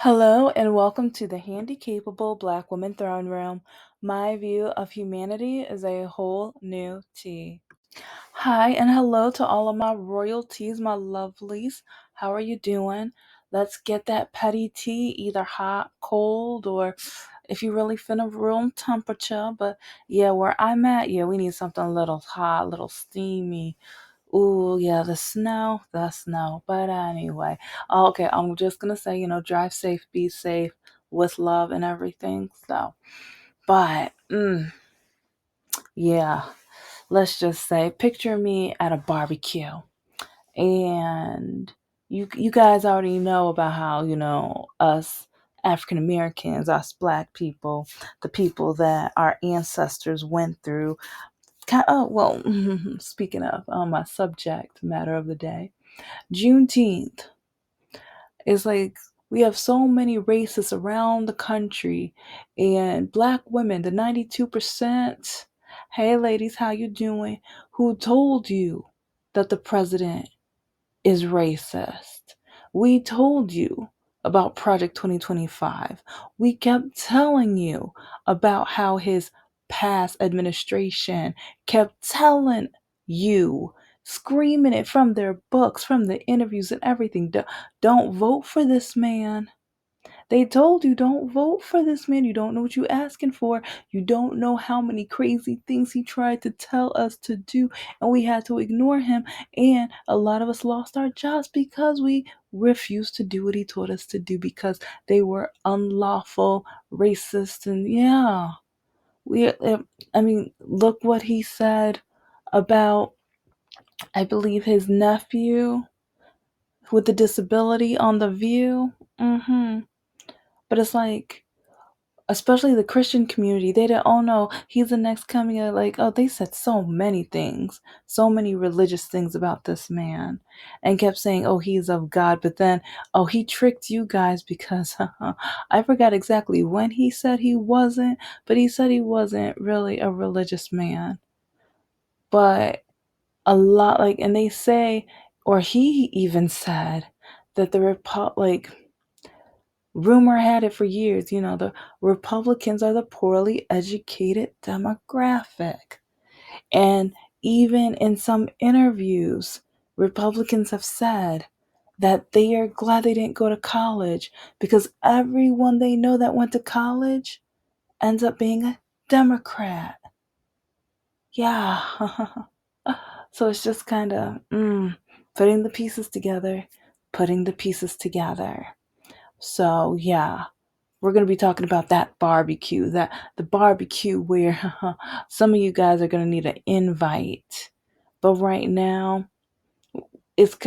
Hello and welcome to the Handicapable Black Woman Throne Room. My view of humanity is a whole new tea. Hi and hello to all of my royalties, my lovelies. How are you doing? Let's get that petty tea, either hot, cold, or if you really finna room temperature. But yeah, where I'm at, yeah, we need something a little hot, a little steamy. Ooh, yeah, the snow. But anyway, okay, I'm just gonna say, drive safe, be safe, with love and everything. So, but yeah, let's just say, picture me at a barbecue, and you guys already know about how us African Americans, us Black people, the people that our ancestors went through. Oh well, speaking of my subject matter of the day. Juneteenth is like we have so many racists around the country, and Black women, the 92%. Hey ladies, how you doing? Who told you that the president is racist? We told you about Project 2025. We kept telling you about how his past administration kept telling you, screaming it from their books, from the interviews and everything. Don't vote for this man. They told you, don't vote for this man. You don't know what you're asking for. You don't know how many crazy things he tried to tell us to do, and we had to ignore him. And a lot of us lost our jobs because we refused to do what he told us to do because they were unlawful, racist, and yeah. I mean, look what he said about, I believe, his nephew with the disability on The View. But it's like, especially the Christian community, they didn't, oh no, he's the next coming of, like, oh, they said so many things, so many religious things about this man, and kept saying, oh, he's of God. But then, oh, he tricked you guys because I forgot exactly when he said he wasn't, but he said he wasn't really a religious man. But a lot, like, and they say, or he even said that the rumor had it for years, the Republicans are the poorly educated demographic. And even in some interviews, Republicans have said that they are glad they didn't go to college because everyone they know that went to college ends up being a Democrat. Yeah. So it's just kind of putting the pieces together, putting the pieces together. So yeah, we're going to be talking about that barbecue, that the barbecue where some of you guys are going to need an invite. But right now, it's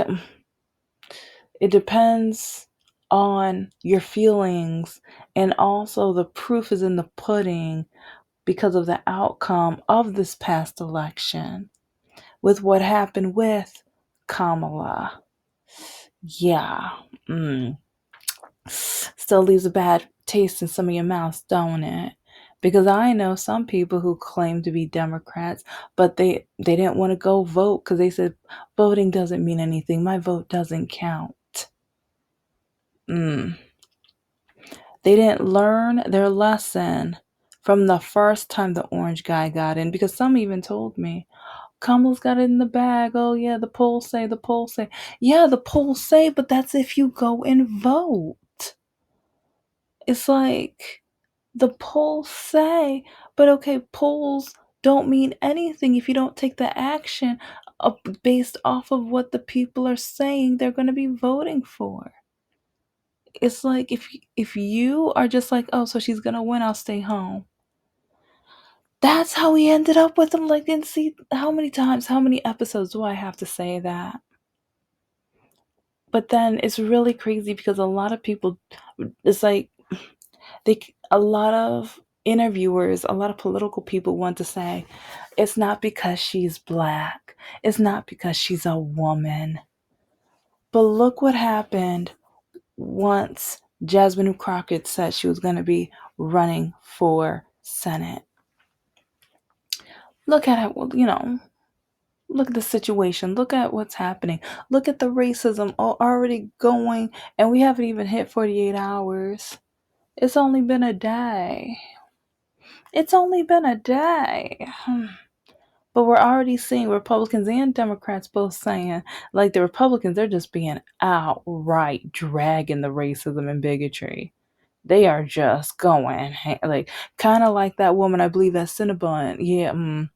it depends on your feelings, and also the proof is in the pudding because of the outcome of this past election with what happened with Kamala. Yeah. Still leaves a bad taste in some of your mouths, don't it? Because I know some people who claim to be Democrats, but they didn't want to go vote because they said voting doesn't mean anything. My vote doesn't count. Mm. They didn't learn their lesson from the first time the orange guy got in, because some even told me, Kamala's got it in the bag. Oh yeah, the polls say, the polls say. Yeah, the polls say, but that's if you go and vote. It's like, the polls say, but okay, polls don't mean anything if you don't take the action based off of what the people are saying they're going to be voting for. It's like, if you are just like, oh, so she's going to win, I'll stay home. That's how we ended up with them. Like, didn't see how many times, how many episodes do I have to say that? But then it's really crazy because a lot of people, it's like, a lot of interviewers, a lot of political people want to say it's not because she's Black, it's not because she's a woman. But look what happened once Jasmine Crockett said she was going to be running for Senate. Look at it. Well, Look at the situation. Look at what's happening. Look at the racism already going, and we haven't even hit 48 hours. It's only been a day. It's only been a day. But we're already seeing Republicans and Democrats both saying, like the Republicans, they're just being outright dragging the racism and bigotry. They are just going, like, kind of like that woman, I believe, at Cinnabon.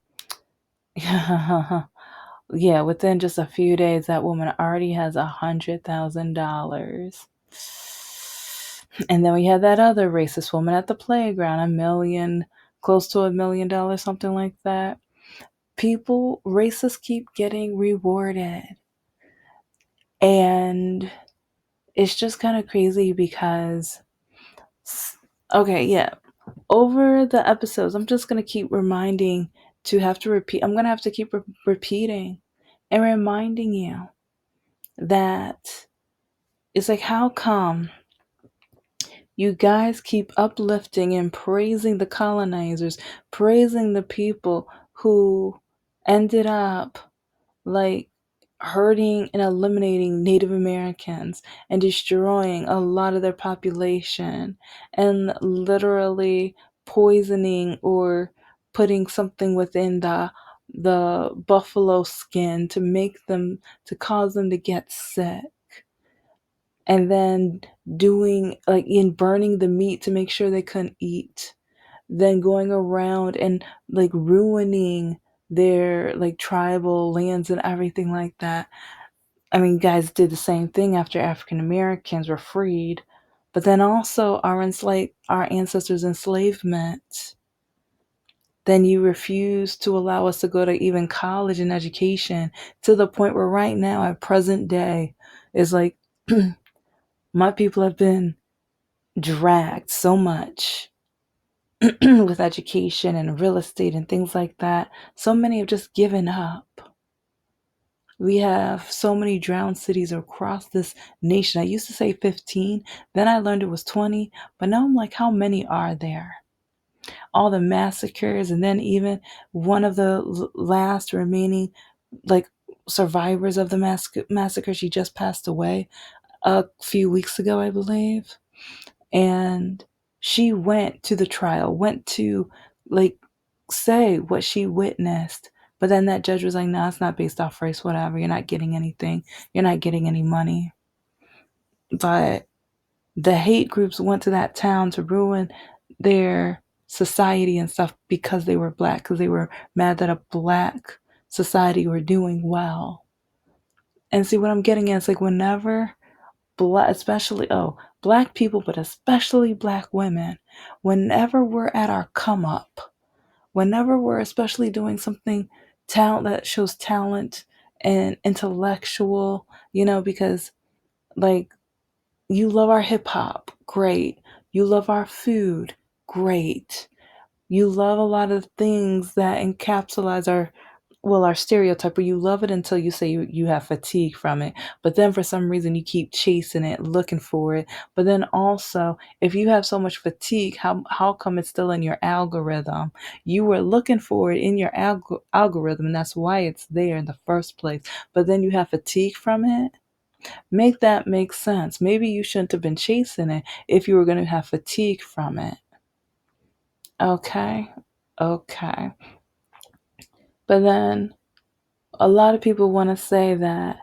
Yeah, yeah, within just a few days, that woman already has $100,000. And then we had that other racist woman at the playground, a million, close to $1 million, something like that. People, racists keep getting rewarded. And it's just kind of crazy because, okay, yeah, over the episodes, I'm just going to keep reminding to have to repeat. I'm going to have to keep repeating and reminding you that it's like, how come you guys keep uplifting and praising the colonizers, praising the people who ended up like hurting and eliminating Native Americans and destroying a lot of their population and literally poisoning or putting something within the buffalo skin to make them to cause them to get sick, and then doing like in burning the meat to make sure they couldn't eat, then going around and like ruining their like tribal lands and everything like that. I mean, guys did the same thing after African Americans were freed, but then also our ancestors' enslavement. Then you refuse to allow us to go to even college and education, to the point where right now at present day is like my people have been dragged so much with education and real estate and things like that. So many have just given up. We have so many drowned cities across this nation. I used to say 15, then I learned it was 20, but now I'm like, how many are there? All the massacres, and then even one of the last remaining, like, survivors of the massacre, she just passed away a few weeks ago, I believe. And she went to the trial, went to like say what she witnessed. But then that judge was like, no, it's not based off race, whatever. You're not getting anything. You're not getting any money. But the hate groups went to that town to ruin their society and stuff because they were black, because they were mad that a black society were doing well. And see what I'm getting at is like whenever black, especially black people, but especially black women, whenever we're at our come up, whenever we're especially doing something talent that shows talent and intellectual, because like you love our hip hop, great. You love our food, great. You love a lot of things that encapsulate our stereotype, where you love it until you say you have fatigue from it. But then for some reason you keep chasing it, looking for it. But then also, if you have so much fatigue, how come it's still in your algorithm? You were looking for it in your algorithm, and that's why it's there in the first place. But then you have fatigue from it. Make that make sense. Maybe you shouldn't have been chasing it if you were going to have fatigue from it. Okay. Okay. But then a lot of people want to say that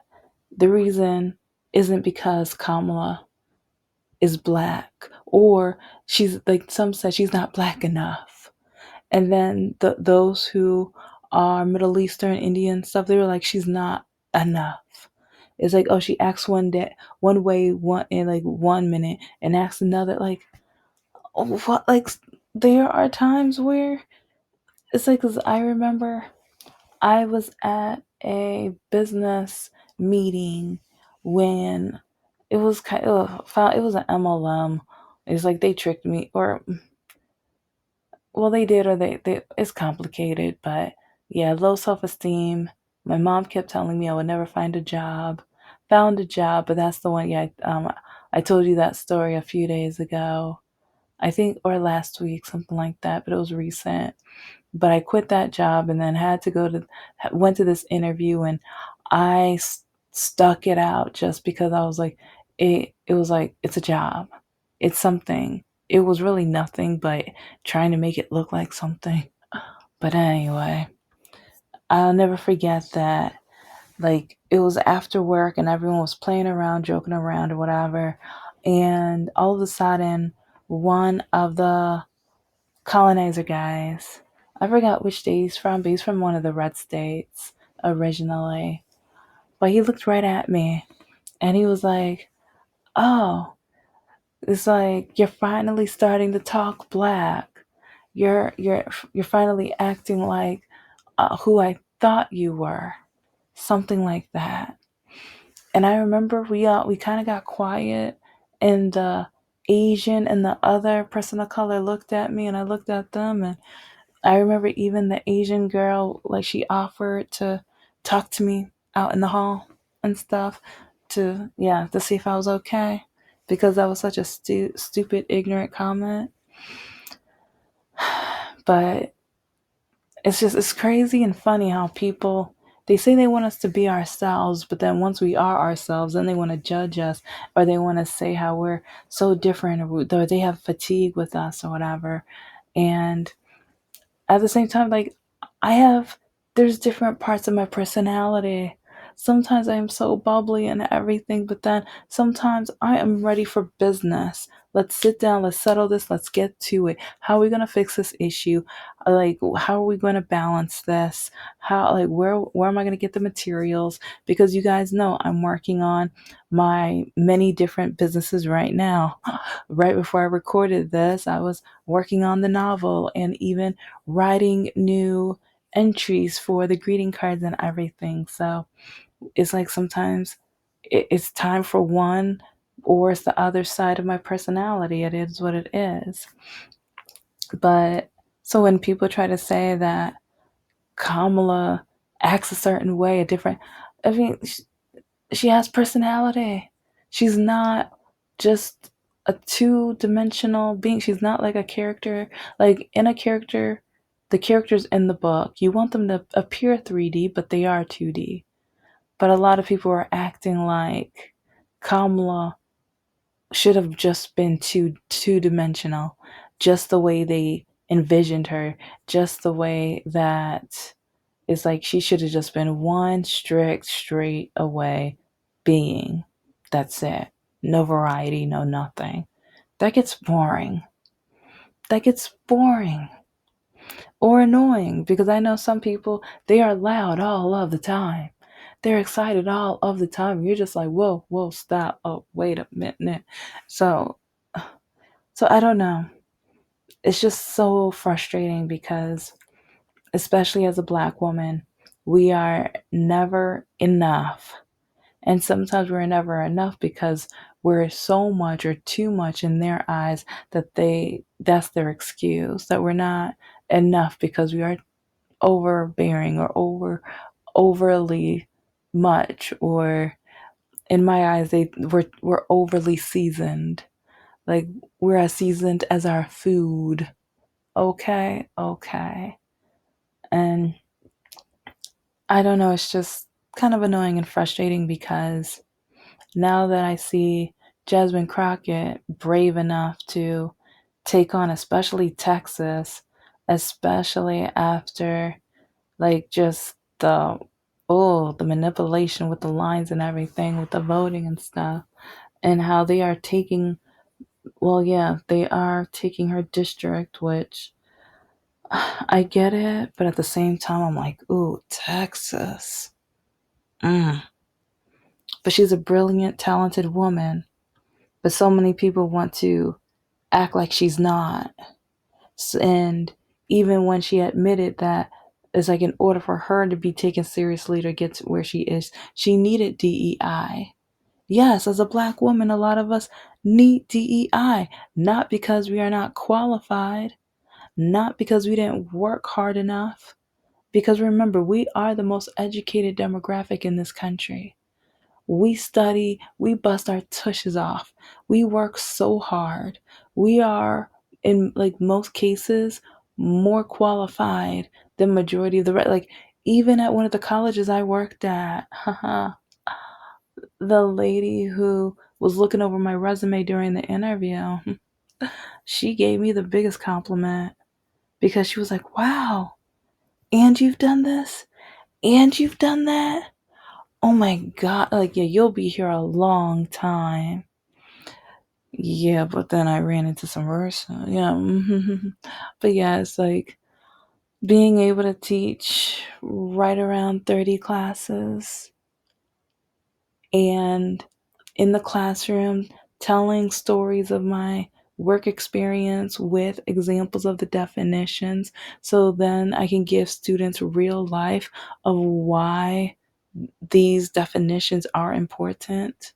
the reason isn't because Kamala is black, or she's like, some said she's not black enough. And then those who are Middle Eastern, Indian stuff, they were like, she's not enough. It's like, oh, she acts one way, one in like 1 minute, and acts another. Like, oh, what? Like, there are times where it's like, 'cause I remember I was at a business meeting when it was it was an MLM. It's like they tricked me, or well, they did, or they it's complicated, but yeah, low self-esteem. My mom kept telling me I would never find a job. Found a job, but that's the one. Yeah, I told you that story a few days ago, I think, or last week, something like that, but it was recent. But I quit that job and then had to went to this interview, and I stuck it out just because I was like, it was like, it's a job. It's something. It was really nothing, but trying to make it look like something. But anyway, I'll never forget that. Like, it was after work and everyone was playing around, joking around, or whatever. And all of a sudden, one of the colonizer guys, I forgot which state he's from, but he's from one of the red states originally. But he looked right at me and he was like, "Oh, it's like you're finally starting to talk black. You're finally acting like who I thought you were." Something like that. And I remember we kind of got quiet, and the Asian and the other person of color looked at me, and I looked at them, and I remember even the Asian girl, like, she offered to talk to me out in the hall and stuff, to see if I was okay, because that was such a stupid, ignorant comment. But it's crazy and funny how people, they say they want us to be ourselves, but then once we are ourselves, then they want to judge us, or they want to say how we're so different, or they have fatigue with us or whatever. And at the same time, like, I have, there's different parts of my personality. Sometimes I am so bubbly and everything, but then sometimes I am ready for business. Let's sit down, let's settle this, let's get to it. How are we going to fix this issue? Like, how are we going to balance this? How, like, where am I going to get the materials? Because you guys know I'm working on my many different businesses right now. Right before I recorded this, I was working on the novel and even writing new entries for the greeting cards and everything. So it's like sometimes it's time for one, or it's the other side of my personality. It is what it is. But so when people try to say that Kamala acts a certain way, a different, I mean, she has personality. She's not just a two-dimensional being. She's not like a character. Like, in a character, the characters in the book, you want them to appear 3D, but they are 2D. But a lot of people are acting like Kamala should have just been two-dimensional, just the way they envisioned her, just the way that it's like she should have just been one strict, straight away being. That's it. No variety, no nothing. That gets boring. That gets boring or annoying, because I know some people, they are loud all of the time. They're excited all of the time. You're just like, whoa, whoa, stop. Oh, wait a minute. So, so I don't know. It's just so frustrating because, especially as a black woman, we are never enough. And sometimes we're never enough because we're so much or too much in their eyes that that's their excuse, that we're not enough because we are overbearing or overly much, or in my eyes we're overly seasoned. Like, we're as seasoned as our food. Okay, okay. And I don't know, it's just kind of annoying and frustrating because now that I see Jasmine Crockett brave enough to take on, especially Texas, especially after, like, just the manipulation with the lines and everything, with the voting and stuff, and how they are taking, well, yeah, they are taking her district, which I get it, but at the same time, I'm like, ooh, Texas. Mm. But she's a brilliant, talented woman. But so many people want to act like she's not. And even when she admitted that, it's like, in order for her to be taken seriously to get to where she is, she needed DEI. Yes, as a black woman, a lot of us need DEI, not because we are not qualified, not because we didn't work hard enough. Because remember, we are the most educated demographic in this country. We study, we bust our tushes off. We work so hard. We are, in like most cases, more qualified than majority of the like even at one of the colleges I worked at, the lady who was looking over my resume during the interview, she gave me the biggest compliment because she was like, "Wow, and you've done this? And you've done that? Oh my God, like, yeah, you'll be here a long time." Yeah, but then I ran into some worse. Yeah. But yeah, it's like being able to teach right around 30 classes and in the classroom telling stories of my work experience with examples of the definitions so then I can give students real life of why these definitions are important,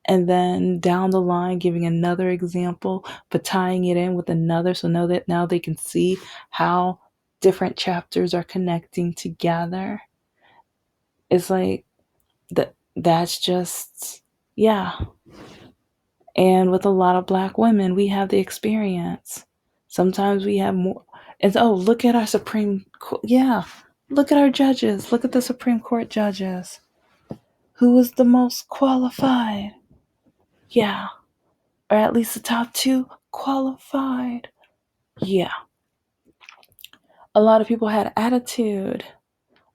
and then down the line giving another example but tying it in with another so know that now they can see how different chapters are connecting together. It's like that's just, yeah. And with a lot of black women we have the experience. Sometimes we have more. And oh, look at our Supreme Court. Yeah, look at our judges, look at the Supreme Court judges. Who was the most qualified? Yeah, or at least the top two qualified. Yeah. A lot of people had attitude.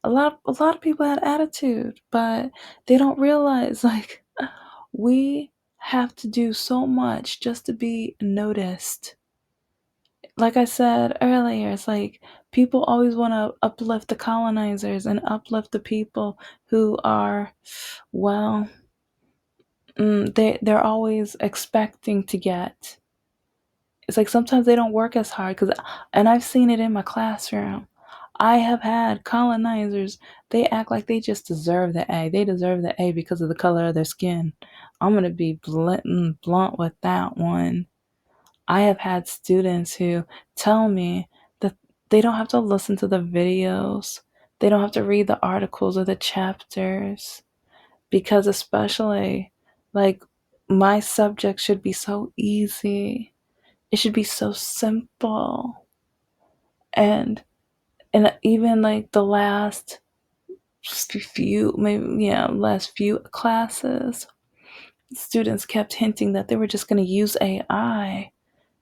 A lot of people had attitude, but they don't realize like we have to do so much just to be noticed. Like I said earlier, it's like people always want to uplift the colonizers and uplift the people who are, well, they're always expecting to get. It's like sometimes they don't work as hard because, and I've seen it in my classroom. I have had colonizers, they act like they just deserve the A. They deserve the A because of the color of their skin. I'm going to be blunt with that one. I have had students who tell me that they don't have to listen to the videos, they don't have to read the articles or the chapters, because, especially, like, my subject should be so easy. It should be so simple. And even like the last few, maybe, yeah, last few classes, students kept hinting that they were just going to use AI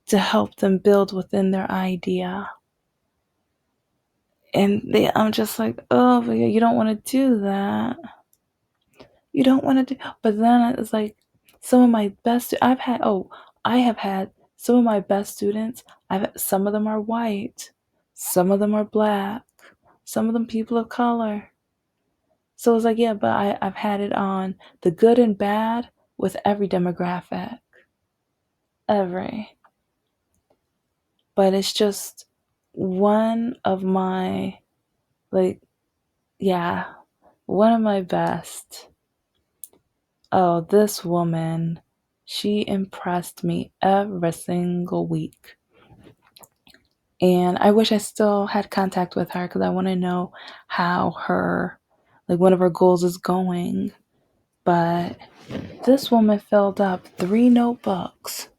to help them build within their idea. And I'm just like, oh, but you don't want to do that. You don't want to do. But then it's like some of my best. I have had some of my best students. Some of them are white, some of them are black, some of them people of color. So it's like, yeah, but I've had it on the good and bad with every demographic, every. But it's just one of my, like, yeah, one of my best. Oh, this woman, she impressed me every single week. And I wish I still had contact with her because I want to know how like, one of her goals is going. But this woman filled up 3 notebooks.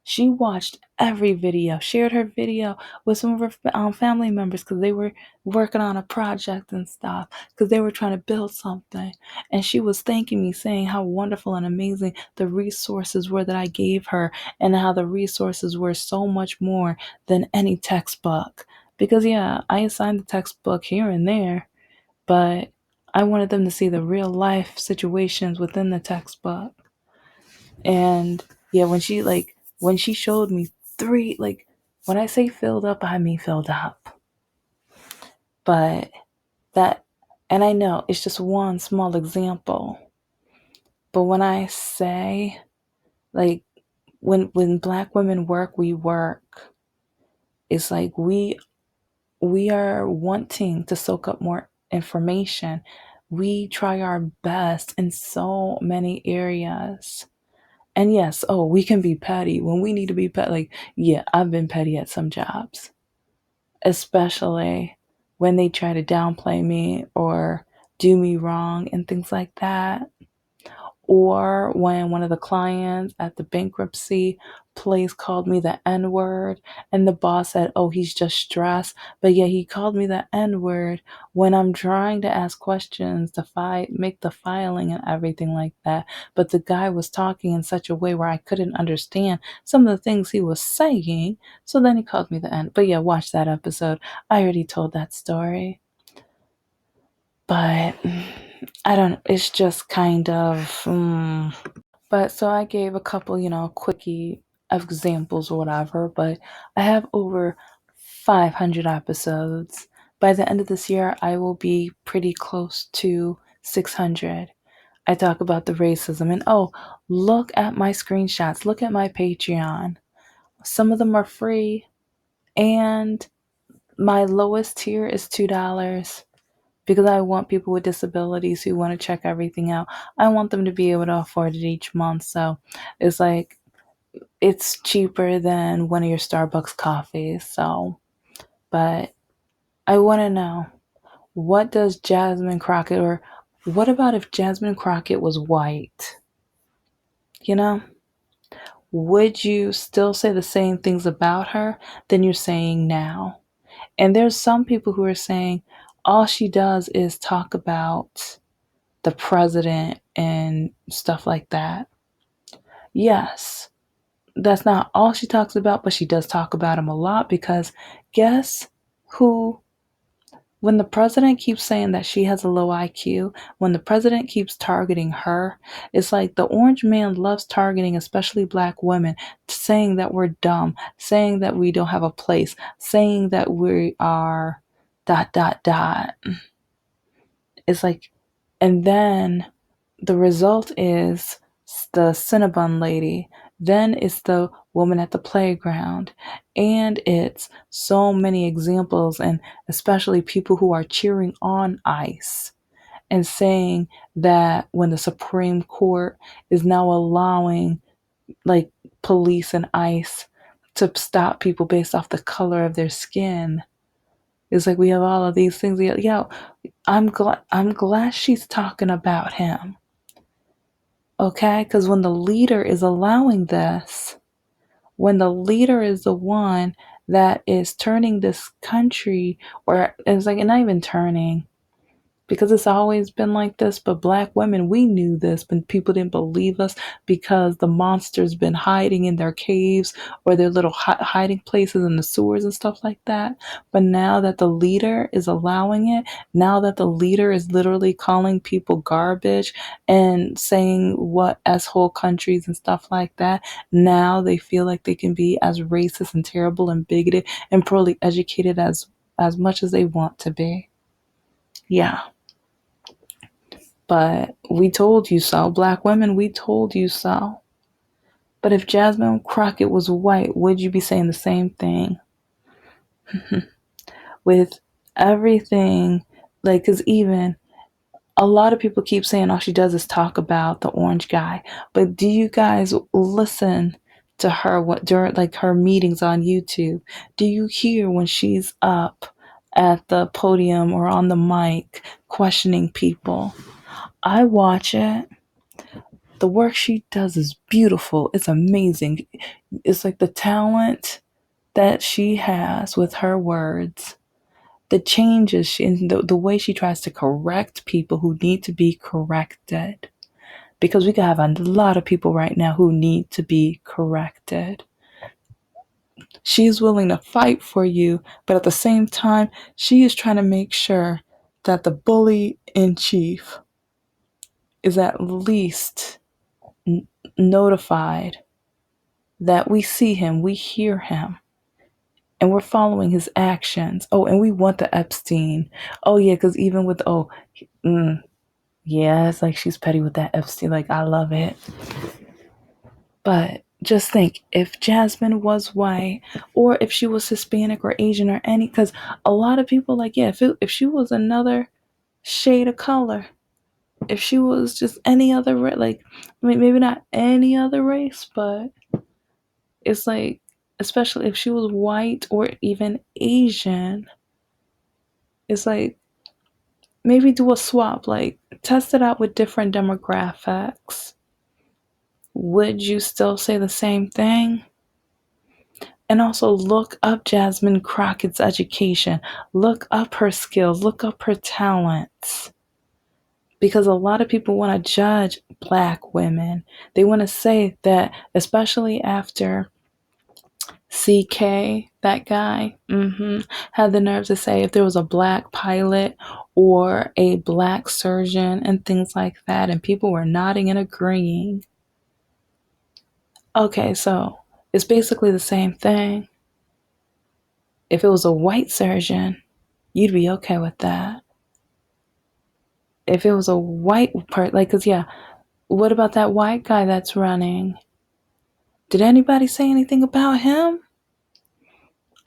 She watched every video, shared her video with some of her family members because they were working on a project and stuff, because they were trying to build something. And she was thanking me, saying how wonderful and amazing the resources were that I gave her, and how the resources were so much more than any textbook. Because, yeah, I assigned the textbook here and there, but I wanted them to see the real life situations within the textbook. And yeah, when she showed me three, like, when I say filled up, I mean filled up. But that, and I know it's just one small example. But when I say, like, when black women work, we work. It's like we are wanting to soak up more information. We try our best in so many areas. And yes, oh, we can be petty when we need to be petty. Like, yeah, I've been petty at some jobs, especially when they try to downplay me or do me wrong and things like that. Or when one of the clients at the bankruptcy place called me the N word, and the boss said, oh, he's just stressed. But yeah, he called me the N word when I'm trying to ask questions to make the filing and everything like that. But the guy was talking in such a way where I couldn't understand some of the things he was saying. So then he called me the N. But yeah, watch that episode. I already told that story. But I don't, it's just kind of. But so I gave a couple, quickie examples or whatever, but I have over 500 episodes. By the end of this year, I will be pretty close to 600. I talk about the racism, and oh, look at my screenshots, look at my Patreon. Some of them are free, and my lowest tier is $2 because I want people with disabilities who want to check everything out. I want them to be able to afford it each month. So it's like it's cheaper than one of your Starbucks coffees. So, but I want to know, what does Jasmine Crockett, or what about if Jasmine Crockett was white? You know, would you still say the same things about her than you're saying now? And there's some people who are saying all she does is talk about the president and stuff like that. Yes, that's not all she talks about, but she does talk about him a lot because guess who? When the president keeps saying that she has a low IQ, when the president keeps targeting her, it's like the orange man loves targeting, especially black women, saying that we're dumb, saying that we don't have a place, saying that we are dot, dot, dot. It's like, and then the result is the Cinnabon lady. Then it's the woman at the playground. And it's so many examples, and especially people who are cheering on ICE and saying that when the Supreme Court is now allowing like police and ICE to stop people based off the color of their skin. It's like we have all of these things. Yeah, I'm glad she's talking about him. Okay? Because when the leader is allowing this, when the leader is the one that is turning this country, or it's like, not even turning, because it's always been like this. But black women, we knew this, but people didn't believe us because the monster's been hiding in their caves or their little hiding places in the sewers and stuff like that. But now that the leader is allowing it, now that the leader is literally calling people garbage and saying what asshole countries and stuff like that, now they feel like they can be as racist and terrible and bigoted and poorly educated as much as they want to be. Yeah. But we told you so. Black women, we told you so. But if Jasmine Crockett was white, would you be saying the same thing? With everything, like, because even a lot of people keep saying all she does is talk about the orange guy. But do you guys listen to her during like her meetings on YouTube? Do you hear when she's up at the podium or on the mic questioning people? I watch it. The work she does is beautiful. It's amazing. It's like the talent that she has with her words, the changes the way she tries to correct people who need to be corrected. Because we could have a lot of people right now who need to be corrected. She's willing to fight for you, but at the same time, she is trying to make sure that the bully in chief is at least notified that we see him, we hear him, and we're following his actions. Oh, and we want the Epstein. Oh, yeah, because even with, yeah, it's like she's petty with that Epstein. Like, I love it. But just think, if Jasmine was white, or if she was Hispanic or Asian or any, because a lot of people, like, yeah, if she was another shade of color, if she was just any other, like, I mean, maybe not any other race, but it's like, especially if she was white or even Asian, it's like maybe do a swap, like test it out with different demographics. would you still say the same thing? And also look up Jasmine Crockett's education, look up her skills, look up her talents. Because a lot of people want to judge black women. They want to say that, especially after CK, that guy, had the nerve to say if there was a black pilot or a black surgeon and things like that, and people were nodding and agreeing. Okay, so it's basically the same thing. If it was a white surgeon, you'd be okay with that. If it was a white part, like, cause yeah, what about that white guy that's running? Did anybody say anything about him?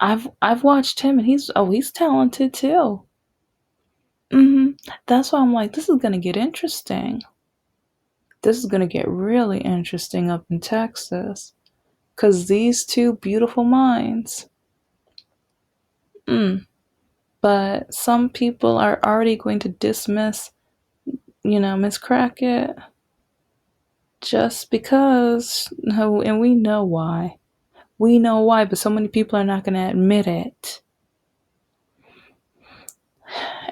I've watched him, and he's talented too. That's why I'm like, this is gonna get interesting. This is gonna get really interesting up in Texas, cause these two beautiful minds. But some people are already going to dismiss, Miss Crockett just because, no, and we know why. We know why, but so many people are not going to admit it.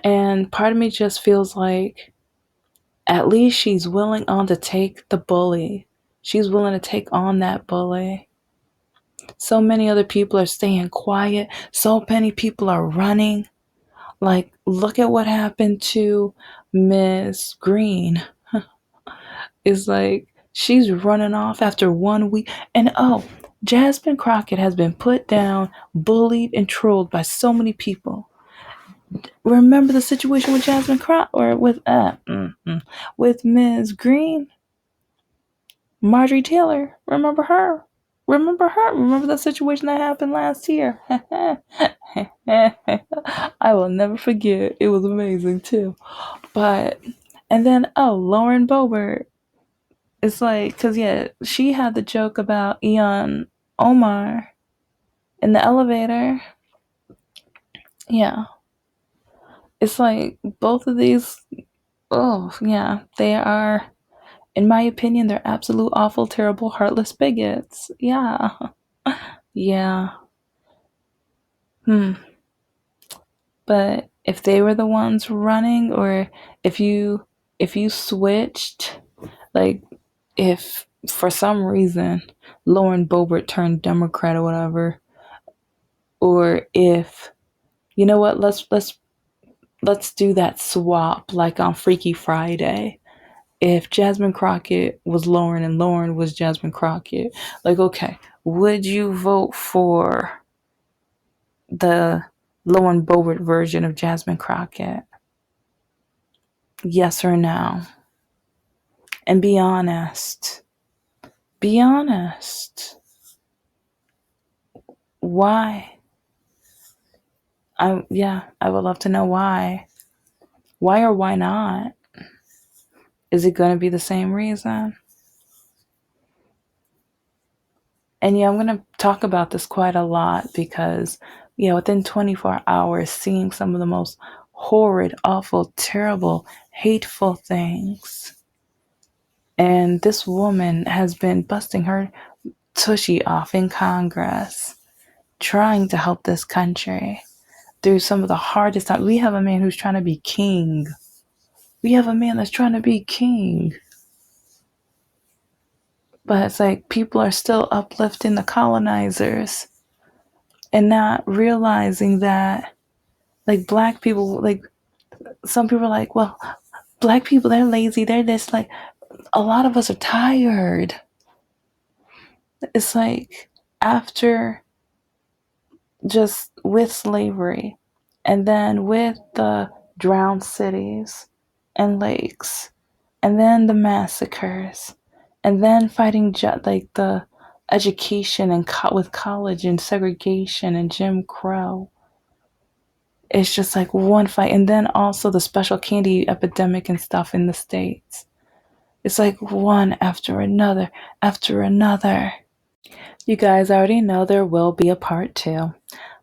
And part of me just feels like at least she's willing on to take the bully. She's willing to take on that bully. So many other people are staying quiet. So many people are running. Like, look at what happened to Miss Green. It's like she's running off after 1 week. And oh, Jasmine Crockett has been put down, bullied, and trolled by so many people. Remember the situation with Jasmine Crockett, or with Ms. Green, Marjorie Taylor. Remember her? Remember her? Remember the situation that happened last year? I will never forget. It was amazing too. But and then Lauren Boebert. It's like, cause yeah, she had the joke about Ian Omar in the elevator. Yeah, it's like both of these. Oh yeah, they are. In my opinion, they're absolute awful, terrible, heartless bigots. Yeah, yeah. Hmm. But if they were the ones running, or if you if you switched, like if for some reason Lauren Boebert turned Democrat or whatever, or if you know what, let's do that swap like on Freaky Friday. If Jasmine Crockett was Lauren and Lauren was Jasmine Crockett, like, okay, would you vote for the Lauren Boebert version of Jasmine Crockett? Yes or no? And be honest. Be honest. Why? I would love to know why. Why or why not? Is it going to be the same reason? And yeah, I'm going to talk about this quite a lot because, yeah, within 24 hours, seeing some of the most horrid, awful, terrible, hateful things. And this woman has been busting her tushy off in Congress, trying to help this country through some of the hardest times. We have a man who's trying to be king. We have a man that's trying to be king. But it's like people are still uplifting the colonizers and not realizing that, like, black people, like, some people are like, well, black people, they're lazy, they're this, like, a lot of us are tired. It's like after, just with slavery, and then with the drowned cities and lakes, and then the massacres, and then fighting like the education and with college and segregation and Jim Crow. It's just like one fight, and then also the special candy epidemic and stuff in the States. It's like one after another after another. You guys already know there will be a part two.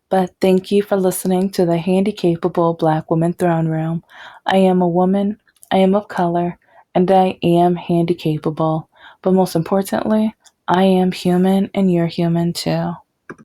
But thank you for listening to the Handicapable Black Woman Throne Room. I am a woman, I am of color, and I am handicapable. But most importantly, I am human and you're human too.